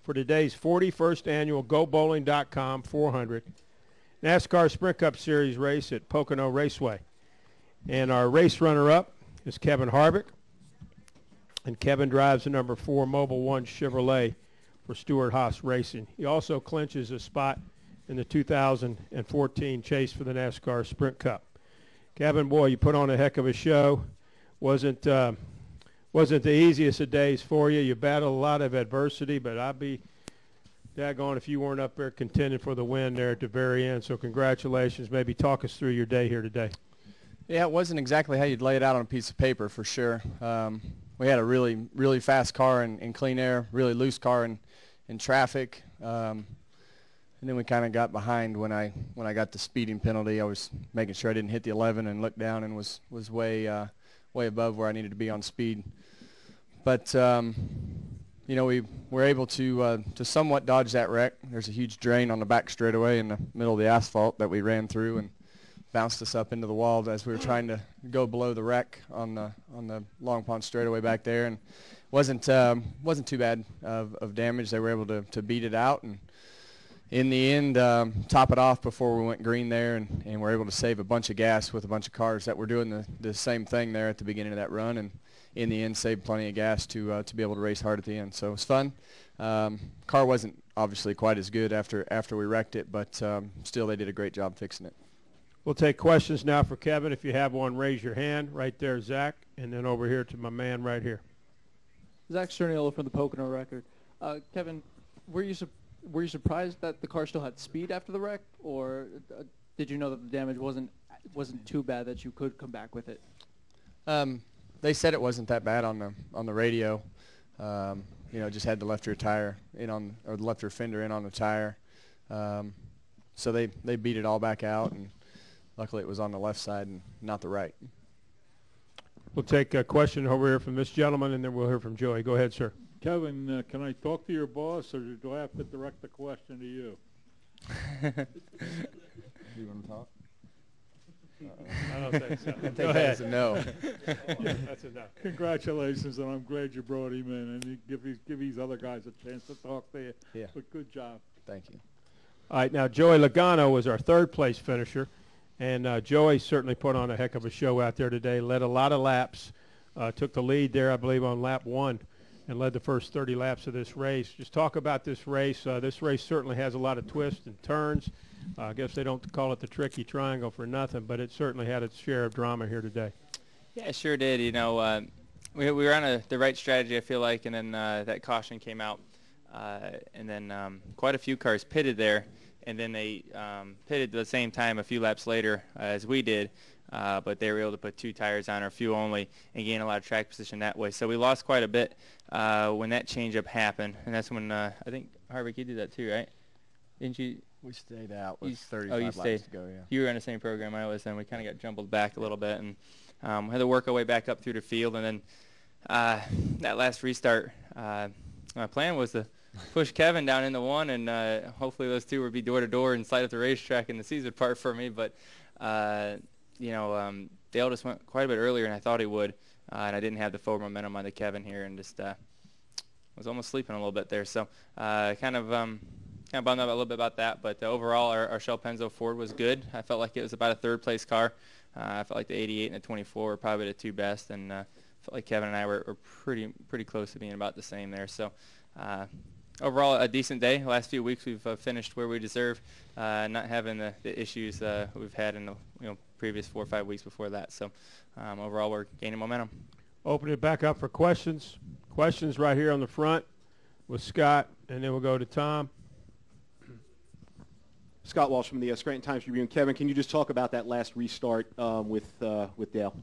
for today's 41st annual GoBowling.com 400 NASCAR Sprint Cup Series race at Pocono Raceway. And our race runner-up is Kevin Harvick. And Kevin drives the number 4 Mobil 1 Chevrolet for Stewart-Haas Racing. He also clinches a spot in the 2014 chase for the NASCAR Sprint Cup. Kevin, boy, you put on a heck of a show. Wasn't the easiest of days for you. You battled a lot of adversity, but I'd be daggone if you weren't up there contending for the win there at the very end. So congratulations. Maybe talk us through your day here today. Yeah, it wasn't exactly how you'd lay it out on a piece of paper for sure. We had a really fast car in clean air, really loose car in traffic. And then we kind of got behind when I got the speeding penalty. I was making sure I didn't hit the 11 and looked down and was way above where I needed to be on speed. But you know, we were able to somewhat dodge that wreck. There's a huge drain on the back straightaway in the middle of the asphalt that we ran through and bounced us up into the wall as we were trying to go below the wreck on the Long Pond straightaway back there. And wasn't too bad of damage. They were able to beat it out and in the end top it off before we went green there, and were able to save a bunch of gas with a bunch of cars that were doing the same thing there at the beginning of that run, and in the end saved plenty of gas to be able to race hard at the end. So it was fun. Car wasn't obviously quite as good after we wrecked it, but still they did a great job fixing it. We'll take questions now for Kevin. If you have one, raise your hand. Right there, Zach, and then over here to my man right here. Zach Cerniolo from the Pocono Record. Kevin, were you surprised that the car still had speed after the wreck, or did you know that the damage wasn't too bad that you could come back with it? They said it wasn't that bad on the radio. You know, just had the left rear tire or the left rear fender in on the tire. So they beat it all back out, and luckily it was on the left side and not the right. We'll take a question over here from this gentleman, and then we'll hear from Joey. Go ahead, sir. Kevin, can I talk to your boss, or do I have to direct the question to you? You want to talk? I don't think so. I think that's a no. Yeah, that's a no. Congratulations, and I'm glad you brought him in, and you give these other guys a chance to talk to you. Yeah. But good job. Thank you. All right, now Joey Logano was our third-place finisher, and Joey certainly put on a heck of a show out there today, led a lot of laps, took the lead there, I believe, on lap 1. And led the first 30 laps of this race. Just talk about this race. This race certainly has a lot of twists and turns. I guess they don't call it the tricky triangle for nothing, but it certainly had its share of drama here today. Yeah, it sure did. You know, we were on the right strategy, I feel like, and then that caution came out. And then quite a few cars pitted there, and then they pitted at the same time a few laps later as we did. But they were able to put 2 tires on, or fuel only, and gain a lot of track position that way. So we lost quite a bit when that changeup happened, and that's when I think Harvick, you did that too, right? Didn't you? We stayed out with 35 laps to go. Yeah. You were on the same program I was, and we kind of got jumbled back a little bit, and had to work our way back up through the field, and then that last restart, my plan was to push Kevin down into 1, and hopefully those 2 would be door-to-door and slide up the racetrack in the Caesar part for me, but you know, Dale just went quite a bit earlier than I thought he would, and I didn't have the forward momentum on the Kevin here, and just was almost sleeping a little bit there. So kind of bummed out a little bit about that, but overall our Shell Penzo Ford was good. I felt like it was about a third-place car. I felt like the 88 and the 24 were probably the 2 best, and felt like Kevin and I were pretty close to being about the same there. So overall, a decent day. The last few weeks we've finished where we deserve, not having the issues we've had in the previous 4 or 5 weeks before that. So overall, we're gaining momentum. Open it back up for questions. Questions right here on the front with Scott, and then we'll go to Tom. Scott Walsh from the Scranton Times-Tribune. Kevin, can you just talk about that last restart with Dale?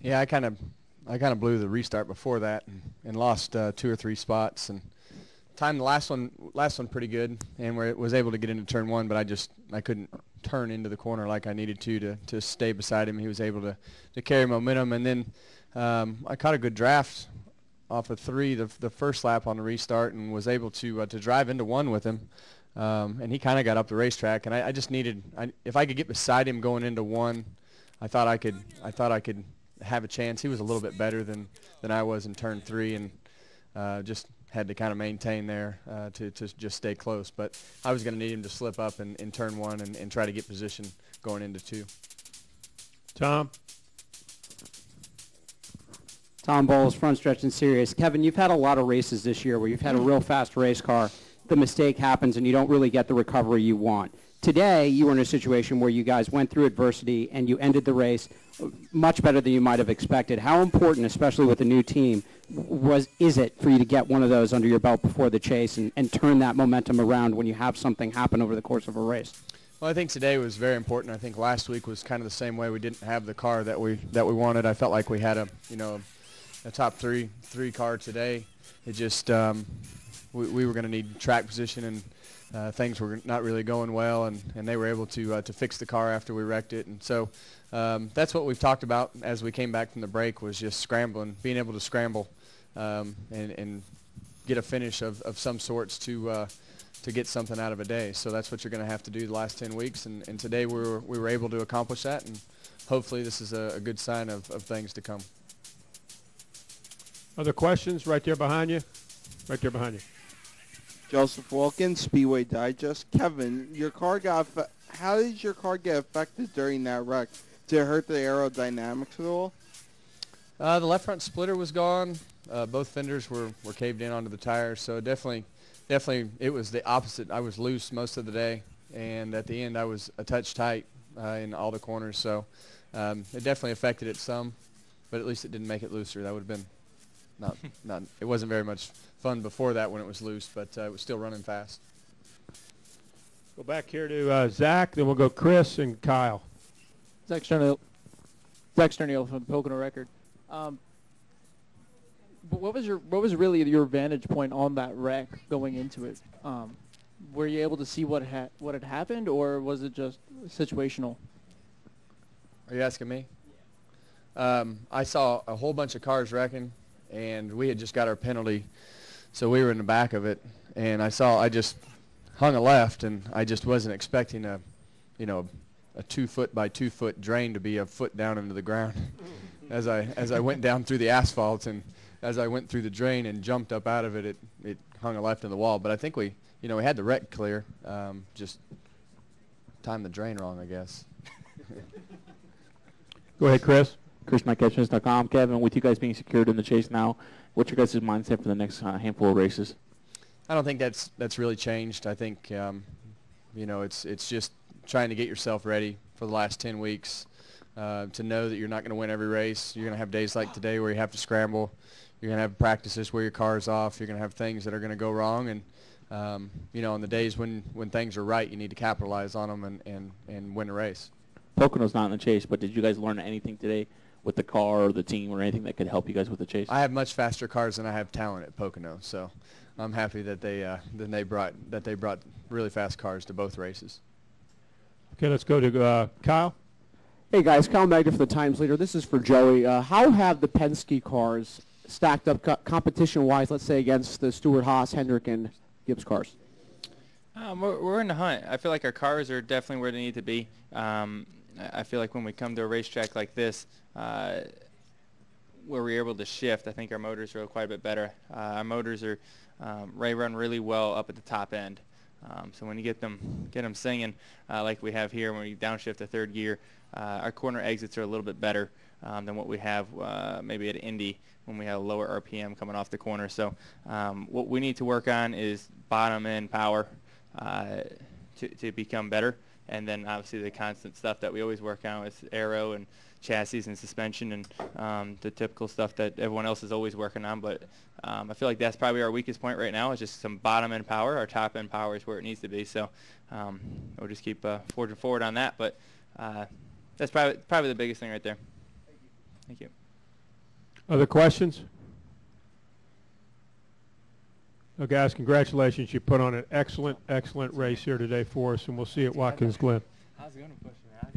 Yeah, I kind of blew the restart before that and lost 2 or 3 spots, and timed the last one pretty good, and was able to get into turn 1, but I couldn't turn into the corner like I needed to stay beside him. He was able to carry momentum, and then I caught a good draft off of 3 the first lap on the restart, and was able to drive into 1 with him. And he kind of got up the racetrack, and I just needed, if I could get beside him going into 1, I thought I could have a chance. He was a little bit better than I was in turn 3, and just had to kind of maintain there to just stay close. But I was going to need him to slip up in turn 1 and try to get position going into 2. Tom? Tom Bowles, Front Stretch and Serious. Kevin, you've had a lot of races this year where you've had a real fast race car. The mistake happens and you don't really get the recovery you want. Today, you were in a situation where you guys went through adversity and you ended the race much better than you might have expected. How important, especially with a new team, is it for you to get one of those under your belt before the chase and turn that momentum around when you have something happen over the course of a race? Well, I think today was very important. I think last week was kind of the same way. We didn't have the car that we wanted. I felt like we had a top three car today. It just we were going to need track position, and things were not really going well, and they were able to fix the car after we wrecked it. And so that's what we've talked about as we came back from the break, was just scrambling, being able to scramble and get a finish of some sorts to get something out of a day. So that's what you're going to have to do the last 10 weeks, and today we were able to accomplish that, and hopefully this is a good sign of things to come. Other questions? Right there behind you. Right there behind you. Joseph Wilkins, Speedway Digest. Kevin, how did your car get affected during that wreck? Did it hurt the aerodynamics at all? The left front splitter was gone. Both fenders were caved in onto the tires, so definitely it was the opposite. I was loose most of the day, and at the end I was a touch tight in all the corners, so it definitely affected it some, but at least it didn't make it looser. That would have been not it wasn't very much fun before that when it was loose, but it was still running fast. Go back here to Zach, then we'll go Chris and Kyle. Zach Sterniel from the Pocono Record. But what was really your vantage point on that wreck going into it? Were you able to see what had happened, or was it just situational? Are you asking me? I saw a whole bunch of cars wrecking, and we had just got our penalty, so we were in the back of it, and I just hung a left, and I just wasn't expecting a 2 foot by 2 foot drain to be a foot down into the ground. As I went down through the asphalt, and as I went through the drain and jumped up out of it, it hung a left in the wall. But I think we had the wreck clear, just timed the drain wrong, I guess. Go ahead, Chris. ChrisMyCatchers.com. Kevin, with you guys being secured in the chase now, what's your guys' mindset for the next handful of races? I don't think that's really changed. I think it's just trying to get yourself ready for the last 10 weeks, to know that you're not going to win every race. You're going to have days like today where you have to scramble. You're going to have practices where your car's off. You're going to have things that are going to go wrong, and on the days when things are right, you need to capitalize on them and win a race. Pocono's not in the chase, but did you guys learn anything today with the car or the team or anything that could help you guys with the chase? I have much faster cars than I have talent at Pocono, so I'm happy that they brought really fast cars to both races. Okay, let's go to Kyle. Hey guys, Kyle Magda for the Times Leader. This is for Joey. How have the Penske cars stacked up competition-wise, let's say, against the Stewart Haas, Hendrick, and Gibbs cars? We're in the hunt. I feel like our cars are definitely where they need to be. I feel like when we come to a racetrack like this, where we're able to shift, I think our motors are quite a bit better. Our motors are run really well up at the top end. So when you get them singing like we have here, when we downshift to third gear, our corner exits are a little bit better than what we have maybe at Indy when we have a lower RPM coming off the corner. So what we need to work on is bottom end power to become better. And then obviously the constant stuff that we always work on with aero and chassis and suspension and the typical stuff that everyone else is always working on. But I feel like that's probably our weakest point right now, is just some bottom end power. Our top end power is where it needs to be. So we'll just keep forging forward on that. But that's probably the biggest thing right there. Thank you. Other questions? Well, guys, congratulations. You put on an excellent race here today for us, and we'll see you at Watkins Glen. I was going to push it.